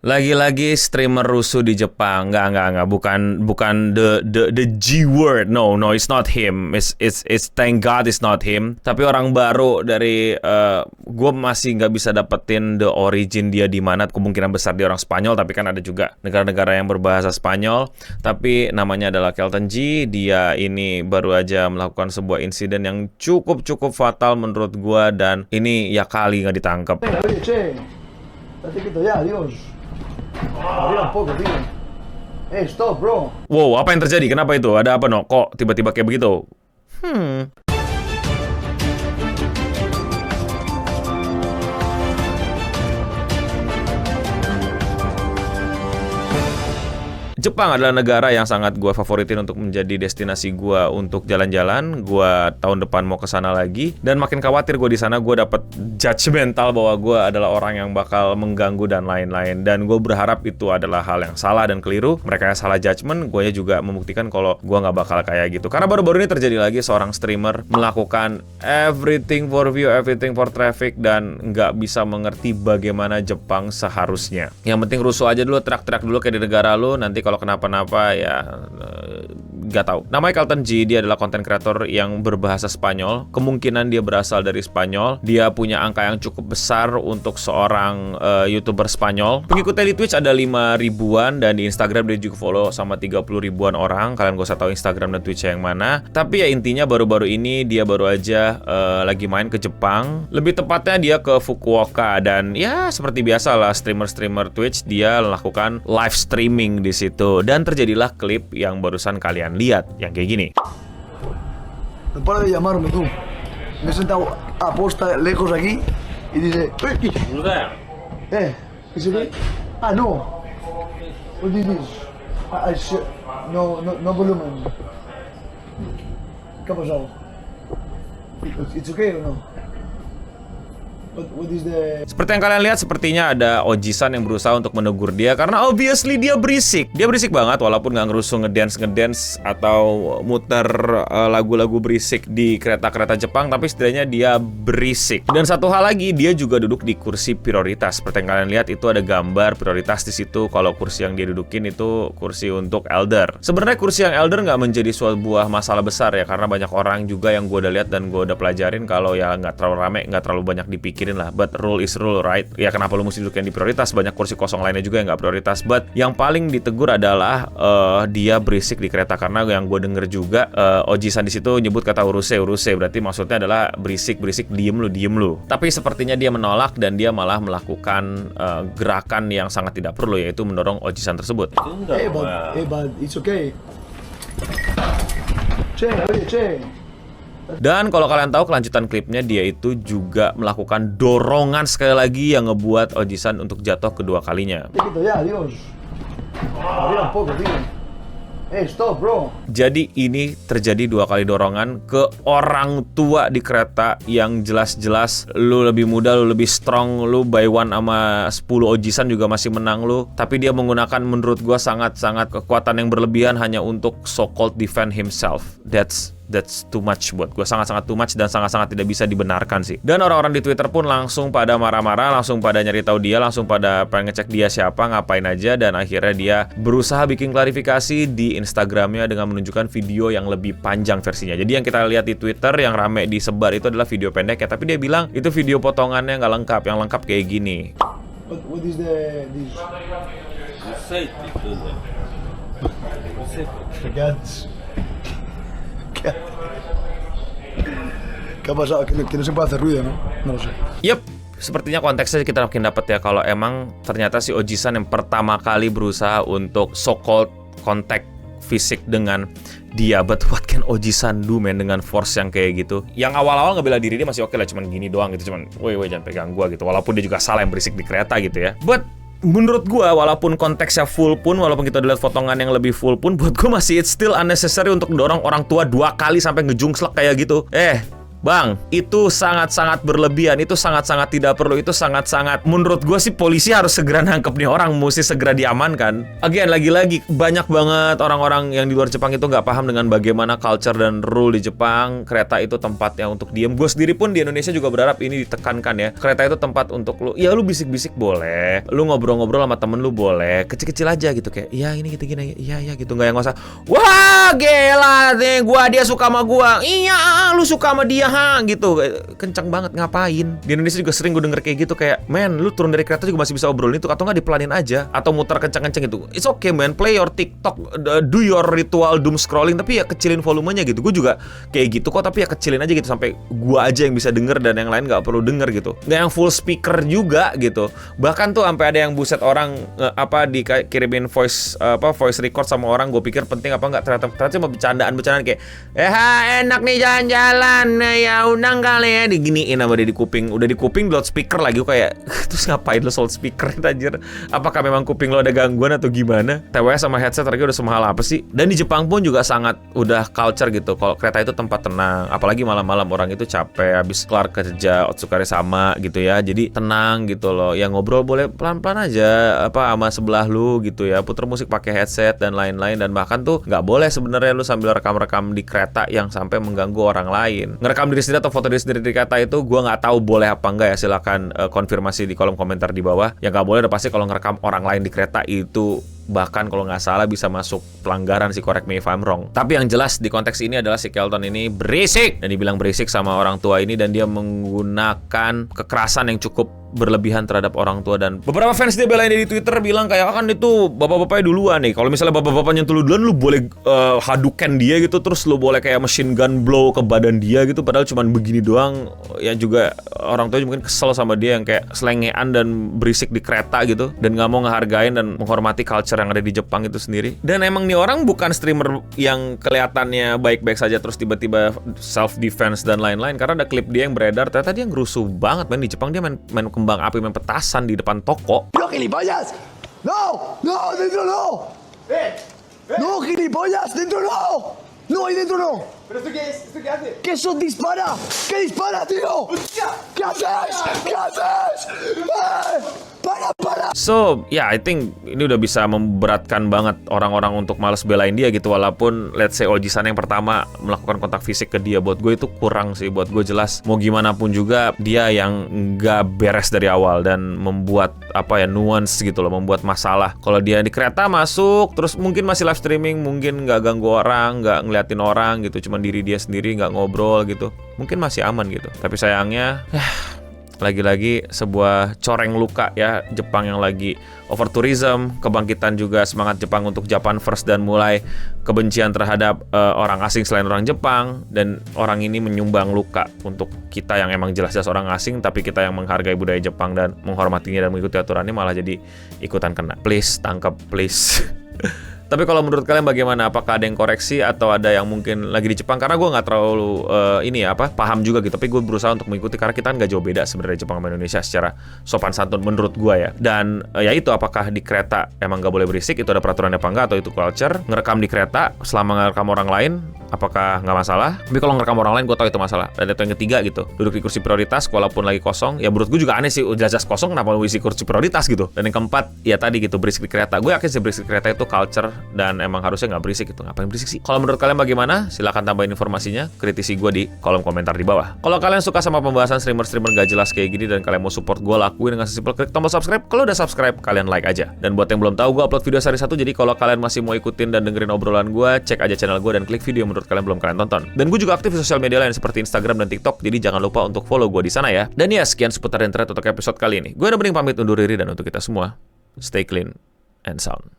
Lagi-lagi streamer rusuh di Jepang. Enggak. Bukan the G word. No, it's not him. It's thank God it's not him. Tapi orang baru dari gue masih nggak bisa dapetin the origin dia di mana. Kemungkinan besar dia orang Spanyol, tapi kan ada juga negara-negara yang berbahasa Spanyol. Tapi namanya adalah Kelton G. Dia ini baru aja melakukan sebuah insiden yang cukup fatal menurut gue, dan ini ya kali nggak ditangkap. Stop, bro. Wow, apa yang terjadi? Kenapa itu? Ada apa, no? Kok tiba-tiba kayak begitu? Jepang adalah negara yang sangat gue favoritin untuk menjadi destinasi gue untuk jalan-jalan. Gue tahun depan mau ke sana lagi, dan makin khawatir gue di sana gue dapat judgmental bahwa gue adalah orang yang bakal mengganggu dan lain-lain. Dan gue berharap itu adalah hal yang salah dan keliru. Mereka yang salah judgment, gue juga membuktikan kalau gue nggak bakal kayak gitu. Karena baru-baru ini terjadi lagi seorang streamer melakukan everything for view, everything for traffic, dan nggak bisa mengerti bagaimana Jepang seharusnya. Yang penting rusuh aja dulu, teriak-teriak dulu kayak di negara lu. Nanti kalau kenapa-napa ya nggak tahu. Namanya Kelton G, dia adalah content creator yang berbahasa Spanyol. Kemungkinan dia berasal dari Spanyol. Dia punya angka yang cukup besar untuk seorang YouTuber Spanyol. Pengikutnya di Twitch ada 5 ribuan, dan di Instagram dia juga follow sama 30 ribuan orang. Kalian gak usah tahu Instagram dan Twitch yang mana. Tapi ya intinya baru-baru ini dia baru aja lagi main ke Jepang. Lebih tepatnya dia ke Fukuoka, dan ya seperti biasa lah streamer-streamer Twitch, dia melakukan live streaming di situ. Dan terjadilah klip yang barusan kalian lihat, yang kayak gini. No para de llamarme, tú. Me he sentado aposta lejos aquí y dice... ¿Is it me? Ah, no. What is this? No volumen. ¿Qué ha pasado? It's okay or no? What is the... Seperti yang kalian lihat, sepertinya ada Oji-san yang berusaha untuk menegur dia, karena obviously dia berisik. Dia berisik banget, walaupun nggak ngerusuh ngedance atau muter lagu-lagu berisik di kereta-kereta Jepang, tapi setidaknya dia berisik. Dan satu hal lagi, dia juga duduk di kursi prioritas. Seperti yang kalian lihat, itu ada gambar prioritas di situ. Kalau kursi yang dia dudukin itu kursi untuk elder. Sebenarnya kursi yang elder nggak menjadi sebuah masalah besar ya, karena banyak orang juga yang gue udah lihat dan gue udah pelajarin kalau ya nggak terlalu rame, nggak terlalu banyak dipikirin lah. But rule is rule, right? Ya kenapa lu mesti duduk yang di prioritas? Banyak kursi kosong lainnya juga yang nggak prioritas. But yang paling ditegur adalah dia berisik di kereta, karena yang gue denger juga Oji-san di situ nyebut kata uruse, berarti maksudnya adalah berisik, diem lu. Tapi sepertinya dia menolak, dan dia malah melakukan gerakan yang sangat tidak perlu, yaitu mendorong Oji-san tersebut. but it's okay. Che. Dan kalau kalian tahu kelanjutan klipnya, dia itu juga melakukan dorongan sekali lagi yang ngebuat Oji-san untuk jatuh kedua kalinya. Stop, bro. Jadi ini terjadi 2 kali dorongan ke orang tua di kereta, yang jelas-jelas lu lebih muda, lu lebih strong, lu by one sama 10 Oji-san juga masih menang lu. Tapi dia menggunakan menurut gua sangat-sangat kekuatan yang berlebihan hanya untuk so-called defend himself. That's too much buat gue, sangat-sangat too much, dan sangat-sangat tidak bisa dibenarkan sih. Dan orang-orang di Twitter pun langsung pada marah-marah, langsung pada nyari tahu dia, langsung pada pengen ngecek dia siapa, ngapain aja, dan akhirnya dia berusaha bikin klarifikasi di Instagramnya dengan menunjukkan video yang lebih panjang versinya. Jadi yang kita lihat di Twitter yang rame disebar itu adalah video pendek ya, tapi dia bilang itu video potongannya nggak lengkap, yang lengkap kayak gini. What is this? ¿Qué ha pasado? Que no se puede hacer ruido, ¿no? No lo sé. Yep, sepertinya konteksnya kita makin dapat ya, kalau emang ternyata si Oji-san yang pertama kali berusaha untuk so-called contact fisik dengan dia. But what can Oji-san do, man, dengan force yang kayak gitu? Yang awal-awal ngebela diri dia masih oke lah, cuman gini doang gitu, cuman woi jangan pegang gua gitu. Walaupun dia juga salah yang berisik di kereta gitu ya. But menurut gua, walaupun konteksnya full pun, walaupun kita udah lihat potongan yang lebih full pun, buat gua masih it's still unnecessary untuk dorong orang tua 2 kali sampai ngejungslek kayak gitu. Bang, itu sangat-sangat berlebihan, itu sangat-sangat tidak perlu, itu sangat-sangat, menurut gue sih polisi harus segera nangkep nih orang, mesti segera diamankan. Again, lagi-lagi banyak banget orang-orang yang di luar Jepang itu nggak paham dengan bagaimana culture dan rule di Jepang. Kereta itu tempatnya untuk diem. Gue sendiri pun di Indonesia juga berharap ini ditekankan ya. Kereta itu tempat untuk lu, ya lu bisik-bisik boleh, lu ngobrol-ngobrol sama temen lu boleh, kecil-kecil aja gitu kayak, iya ini gini-gini, iya gitu, nggak yang nggak usah, wah gila nih, dia suka sama gua, iya lu suka sama dia gitu, kencang banget ngapain. Di Indonesia juga sering gue denger kayak gitu, kayak men lu turun dari kereta juga masih bisa obrolin itu, atau nggak dipelanin aja, atau muter kencang-kencang gitu. It's okay man, play your TikTok, do your ritual doom scrolling, tapi ya kecilin volumenya gitu. Gue juga kayak gitu kok, tapi ya kecilin aja gitu sampai gua aja yang bisa denger dan yang lain nggak perlu denger gitu. Nggak yang full speaker juga gitu. Bahkan tuh sampai ada yang buset orang dikirimin voice record sama orang, gue pikir penting apa nggak, ternyata cuma bercandaan kayak enak nih jalan-jalan ya undang kali ya, diginiin sama dia di kuping, udah di kuping di loudspeaker lagi. Gue kayak terus ngapain lo loudspeaker anjir, apakah memang kuping lo ada gangguan atau gimana? TWS sama headset harga udah semahal apa sih? Dan di Jepang pun juga sangat udah culture gitu, kalau kereta itu tempat tenang, apalagi malam-malam orang itu capek habis kelar kerja otsukare sama gitu ya, jadi tenang gitu loh. Yang ngobrol boleh pelan-pelan aja sama sebelah lu gitu ya, puter musik pakai headset dan lain-lain. Dan bahkan tuh nggak boleh sebenarnya lu sambil rekam-rekam di kereta yang sampai mengganggu orang lain. Ngerekam diri sendiri atau foto diri sendiri di kereta itu gue nggak tahu boleh apa enggak ya, silakan konfirmasi di kolom komentar di bawah. Yang nggak boleh udah pasti kalau ngerekam orang lain di kereta itu, bahkan kalau nggak salah bisa masuk pelanggaran sih, correct me if I'm wrong. Tapi yang jelas di konteks ini adalah si Kelton ini berisik, dan dibilang berisik sama orang tua ini, dan dia menggunakan kekerasan yang cukup berlebihan terhadap orang tua. Dan beberapa fans dia belain di Twitter bilang kayak kan itu bapak-bapaknya duluan nih, kalau misalnya bapak-bapaknya nyentuh lu duluan lu boleh haduken dia gitu, terus lu boleh kayak machine gun blow ke badan dia gitu, padahal cuman begini doang. Ya juga orang tua mungkin kesel sama dia yang kayak selengean dan berisik di kereta gitu, dan nggak mau ngehargain dan menghormati culture yang ada di Jepang itu sendiri. Dan emang nih orang bukan streamer yang kelihatannya baik-baik saja terus tiba-tiba self defense dan lain-lain, karena ada klip dia yang beredar, ternyata dia ngerusuh banget main di Jepang. Dia main kembang api, main petasan di depan toko. ¡No, gilipollas! ¡No! ¡No! ¡Dentro no! ¡No, gilipollas! ¡Dentro no! ¡No, ahí dentro no! ¿Pero esto qué es? ¿Esto qué hace? ¿Qué eso dispara? ¿Qué dispara, tío? ¿Qué haces? ¿Qué haces? Para! So, I think ini udah bisa memberatkan banget orang-orang untuk males belain dia gitu. Walaupun let's say Oji-san yang pertama melakukan kontak fisik ke dia, buat gue itu kurang sih. Buat gue jelas mau gimana pun juga dia yang nggak beres dari awal dan membuat nuance gitu loh, membuat masalah. Kalau dia di kereta masuk terus mungkin masih live streaming, mungkin nggak ganggu orang, nggak ngeliatin orang gitu, cuman diri dia sendiri, nggak ngobrol gitu, mungkin masih aman gitu. Tapi sayangnya lagi-lagi sebuah coreng luka ya, Jepang yang lagi over tourism, kebangkitan juga semangat Jepang untuk Japan first, dan mulai kebencian terhadap orang asing selain orang Jepang. Dan orang ini menyumbang luka untuk kita yang emang jelas-jelas orang asing, tapi kita yang menghargai budaya Jepang dan menghormatinya dan mengikuti aturannya malah jadi ikutan kena. Please, tangkap please. Tapi kalau menurut kalian bagaimana? Apakah ada yang koreksi atau ada yang mungkin lagi di Jepang? Karena gue nggak terlalu paham juga gitu. Tapi gue berusaha untuk mengikuti, karena kita kan nggak jauh beda sebenarnya Jepang sama Indonesia secara sopan santun menurut gue ya. Dan ya itu, apakah di kereta emang nggak boleh berisik? Itu ada peraturannya apa enggak? Atau itu culture? Ngerekam di kereta selama ngerekam orang lain, apakah nggak masalah? Tapi kalau ngerekam orang lain gue tahu itu masalah. Dan itu yang ketiga gitu, duduk di kursi prioritas walaupun lagi kosong. Ya menurut gue juga aneh sih, jelas kosong kenapa lu isi kursi prioritas gitu. Dan yang keempat, ya tadi gitu, berisik di kereta. Gue yakin sih berisik di kereta itu culture, dan emang harusnya nggak berisik gitu. Ngapain berisik sih? Kalau menurut kalian bagaimana? Silahkan tambahin informasinya, kritisi gue di kolom komentar di bawah. Kalau kalian suka sama pembahasan streamer-streamer gak jelas kayak gini dan kalian mau support gue, lakuin dengan sesimpel klik tombol subscribe. Kalau udah subscribe, kalian like aja. Dan buat yang belum tahu, gue upload video sehari satu. Jadi kalau kalian masih mau ikutin dan dengerin obrolan gue, cek aja channel gue dan klik video yang menurut kalian belum kalian tonton. Dan gue juga aktif di sosial media lain seperti Instagram dan TikTok. Jadi jangan lupa untuk follow gue di sana ya. Dan ya, sekian seputar internet untuk episode kali ini. Gue udah mending pamit undur diri, dan untuk kita semua, stay clean and sound.